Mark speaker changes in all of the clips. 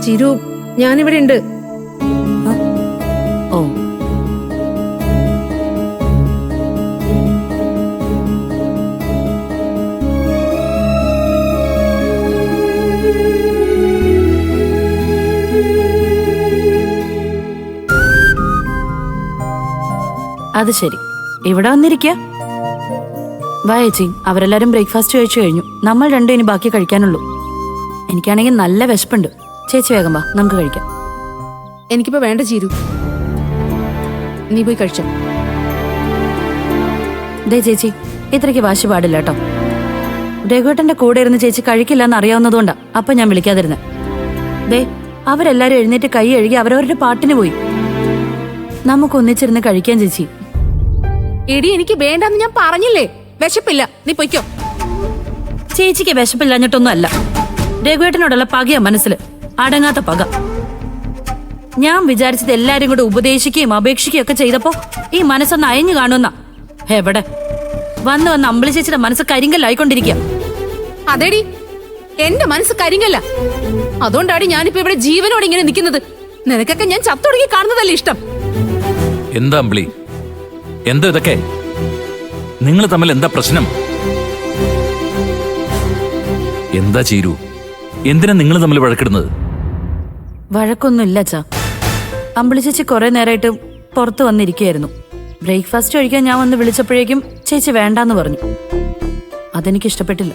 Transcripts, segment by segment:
Speaker 1: ചിരു, ഞാനിവിടെ ഉണ്ട്.
Speaker 2: ഓ, അത് ശരി. ഇവിടെ വന്നിരിക്കുക. വാ ചേച്ചി, അവരെല്ലാരും ബ്രേക്ക്ഫാസ്റ്റ് കഴിച്ചു കഴിഞ്ഞു. നമ്മൾ രണ്ടും ഇനി ബാക്കി കഴിക്കാനുള്ളൂ. എനിക്കാണെങ്കിൽ നല്ല വിശപ്പുണ്ട്. ചേച്ചി വേഗം വാ, നമുക്ക് കഴിക്കാം.
Speaker 1: എനിക്കിപ്പോ വേണ്ട ചിരു, നീ പോയി കഴിച്ചോ.
Speaker 2: ദേ ചേച്ചി, ഇത്രയ്ക്ക് വാശി പാടില്ല കേട്ടോ. രഘുവേട്ടന്റെ കൂടെ ഇരുന്ന് ചേച്ചി കഴിക്കില്ല എന്ന് അറിയാവുന്നതുകൊണ്ടാ അപ്പൊ ഞാൻ വിളിക്കാതിരുന്നത്. ദേ, അവരെല്ലാരും എഴുന്നേറ്റ് കൈ കഴുകി അവരവരുടെ പാട്ടിന് പോയി. നമുക്ക് ഒന്നിച്ചിരുന്ന് കഴിക്കാൻ ചേച്ചി.
Speaker 1: എടി, എനിക്ക് വേണ്ടെന്ന് ഞാൻ പറഞ്ഞില്ലേ. വിശപ്പില്ല, നീ പൊയ്ക്കോ.
Speaker 2: ചേച്ചിക്ക് വിശപ്പില്ലാഞ്ഞിട്ടൊന്നും അല്ല, രഘുവേട്ടനോടുള്ള പകയാ മനസ്സിൽ, അടങ്ങാത്ത പക. ഞാൻ വിചാരിച്ചത് എല്ലാരും കൂടെ ഉപദേശിക്കുകയും അപേക്ഷിക്കുകയും ഒക്കെ ചെയ്തപ്പോ ഈ മനസ്സൊന്ന് അയഞ്ഞു കാണുന്ന എവിടെ വന്ന് വന്ന് അമ്പിളി ചേച്ചിയുടെ മനസ്സ് കരിങ്കല്ലായിക്കൊണ്ടിരിക്കുക.
Speaker 1: അതെടി, എന്റെ മനസ്സ് കരിങ്കല്ല. അതുകൊണ്ടാണ് ഞാനിപ്പോ ഇവിടെ ജീവനോട് ഇങ്ങനെ നിൽക്കുന്നത്. നിനക്കൊക്കെ ഞാൻ ചത്തൊടുങ്ങി കാണുന്നതല്ലേ ഇഷ്ടം.
Speaker 3: എന്താ അമ്പിളി, എന്താ ഇതൊക്കെ? നിങ്ങൾ തമ്മിൽ എന്താ പ്രശ്നം? എന്താ ചീരു, എന്തിനാ നിങ്ങൾ തമ്മിൽ വഴക്കിടുന്നത്?
Speaker 2: വഴക്കൊന്നുമില്ല അച്ഛാ. അമ്പിളി ചേച്ചി കുറെ നേരമായിട്ട് പുറത്ത് വന്നിരിക്കുകയായിരുന്നു. ബ്രേക്ക്ഫാസ്റ്റ് കഴിക്കാൻ ഞാൻ വന്ന് വിളിച്ചപ്പോഴേക്കും ചേച്ചി വേണ്ടാന്ന് പറഞ്ഞു. അതെനിക്ക് ഇഷ്ടപ്പെട്ടില്ല.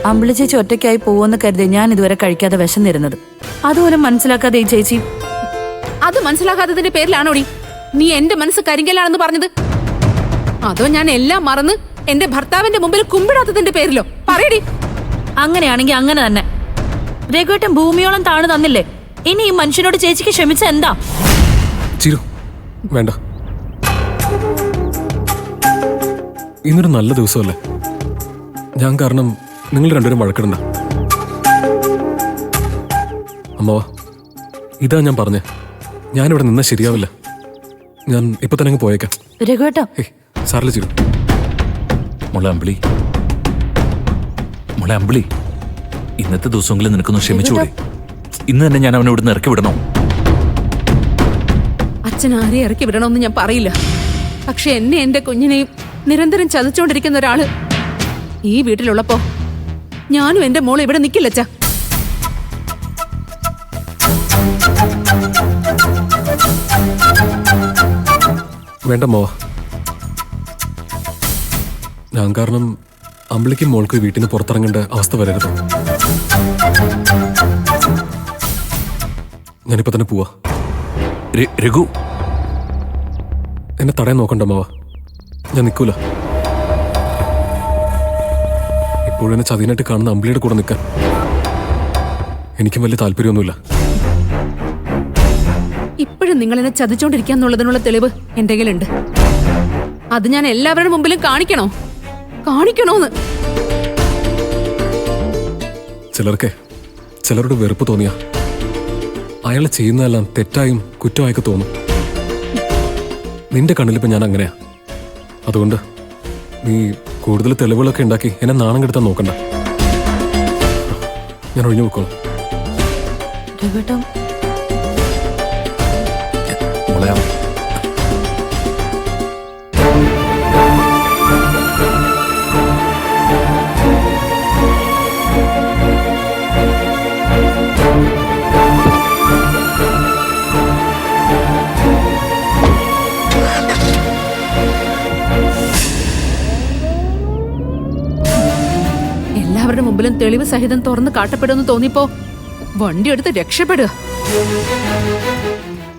Speaker 2: അമ്പിളി ചേച്ചി ഒറ്റയ്ക്കായി പോവെന്ന് കരുതി ഞാൻ ഇതുവരെ കഴിക്കാതെ വിശന്നിരുന്നത്. അതുപോലും മനസ്സിലാക്കാതെ ഈ ചേച്ചി.
Speaker 1: അത് മനസ്സിലാക്കാത്തതിന്റെ പേരിലാണോടി നീ എന്റെ മനസ്സ് കരിങ്കലാണെന്ന് പറഞ്ഞത്? അതോ ഞാൻ എല്ലാം മറന്ന് എന്റെ ഭർത്താവിന്റെ മുമ്പിൽ കുമ്പിടാത്തതിന്റെ പേരിലോ? പറയടി.
Speaker 2: അങ്ങനെയാണെങ്കിൽ അങ്ങനെ തന്നെ. രഘുവേട്ടൻ ഭൂമിയോളം താണു തന്നില്ലേ, ഇനി ഈ മനുഷ്യനോട് ചേച്ചിക്ക് ക്ഷമിച്ച എന്താ?
Speaker 4: ചിരു, വേണ്ട. ഇന്നൊരു നല്ല ദിവസമല്ലേ. ഞാൻ കാരണം നിങ്ങൾ രണ്ടുപേരും വഴക്കിടണ്ട. അമ്മാവാ, ഇതാ ഞാൻ പറഞ്ഞേ, ഞാനിവിടെ നിന്നാ ശരിയാവില്ല. ഞാൻ ഇപ്പൊ തന്നെ അങ്ങ് പോയേക്കാം.
Speaker 2: രഘുവേട്ടാ,
Speaker 4: സാറില് ചിരു.
Speaker 3: മോളെ അമ്പിളി, ഇന്നത്തെ ദിവസമെങ്കിലും നിനക്കൊന്ന് ക്ഷമിച്ചൂടെ? ഇന്ന് തന്നെ ഞാൻ അവനെ ഇവിടുന്ന് ഇറക്കി വിടണോ?
Speaker 1: അച്ഛൻ ആരെ ഇറക്കി വിടണമെന്ന് ഞാൻ പറയില്ല. പക്ഷെ എന്നെ എന്റെ കുഞ്ഞിനെയും നിരന്തരം ചതിച്ചുകൊണ്ടിരിക്കുന്ന ഒരാള് ഈ വീട്ടിലുള്ളപ്പോ ഞാനും എന്റെ മോളെ ഇവിടെ നിൽക്കില്ല അച്ഛാ.
Speaker 4: വേണ്ട മോവാ, ഞാൻ കാരണം അമ്പിളിക്കും മോൾക്ക് വീട്ടിൽ നിന്ന് പുറത്തിറങ്ങേണ്ട അവസ്ഥ വരരുത്. ഞാനിപ്പോ തന്നെ പോവാ.
Speaker 3: രഘു,
Speaker 4: എന്നെ തടയാൻ നോക്കണ്ട മാവ, ഞാൻ നിൽക്കൂല. ഇപ്പോഴും എന്നെ ചതിനായിട്ട് കാണുന്ന അമ്പിളിയുടെ കൂടെ നിൽക്കാൻ എനിക്കും വലിയ താല്പര്യമൊന്നുമില്ല.
Speaker 1: ഇപ്പോഴും നിങ്ങൾ എന്നെ ചതിച്ചോണ്ടിരിക്കാന്നുള്ളതിനുള്ള തെളിവ് എന്റെ കയ്യിലുണ്ട്. അത് ഞാൻ എല്ലാവരുടെ മുമ്പിലും കാണിക്കണോന്ന്.
Speaker 4: ചിലരുടെ വെറുപ്പ് തോന്നിയ അയാൾ ചെയ്യുന്നതെല്ലാം തെറ്റായും കുറ്റമായൊക്കെ തോന്നും. നിന്റെ കണ്ണിലിപ്പോ ഞാൻ അങ്ങനെയാ. അതുകൊണ്ട് നീ കൂടുതൽ തെളിവുകളൊക്കെ ഉണ്ടാക്കി എന്നെ നാണം കെടുത്താൻ നോക്കണ്ട. ഞാൻ ഒഴിഞ്ഞു പോയിക്കോളാം.
Speaker 3: മോളെ
Speaker 1: എല്ലാവരുടെ മുമ്പിലും തെളിവ് സഹിതം തുറന്ന് കാട്ടപ്പെടുമെന്ന് തോന്നിയപ്പോ വണ്ടി എടുത്ത് രക്ഷപ്പെടുക.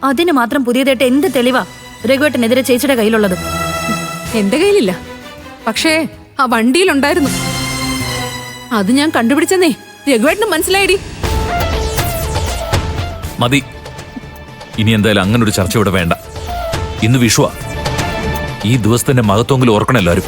Speaker 2: അതിന് മാത്രം പുതിയതായിട്ട് എന്ത് തെളിവാ രഘുവേട്ടനെതിരെ ചേച്ചിയുടെ കയ്യിലുള്ളത്?
Speaker 1: എന്റെ കയ്യിലില്ല, പക്ഷേ ആ വണ്ടിയിലുണ്ടായിരുന്നു. അത് ഞാൻ കണ്ടുപിടിച്ചെന്നേ രഘുവേട്ടന് മനസ്സിലായിടി.
Speaker 3: മതി, ഇനി എന്തായാലും അങ്ങനെ ഒരു ചർച്ച ഇവിടെ വേണ്ട. ഇന്ന് വിഷുവാ. ഈ ദിവസത്തിന്റെ മഹത്വമെങ്കിലും ഓർക്കണം എല്ലാവരും.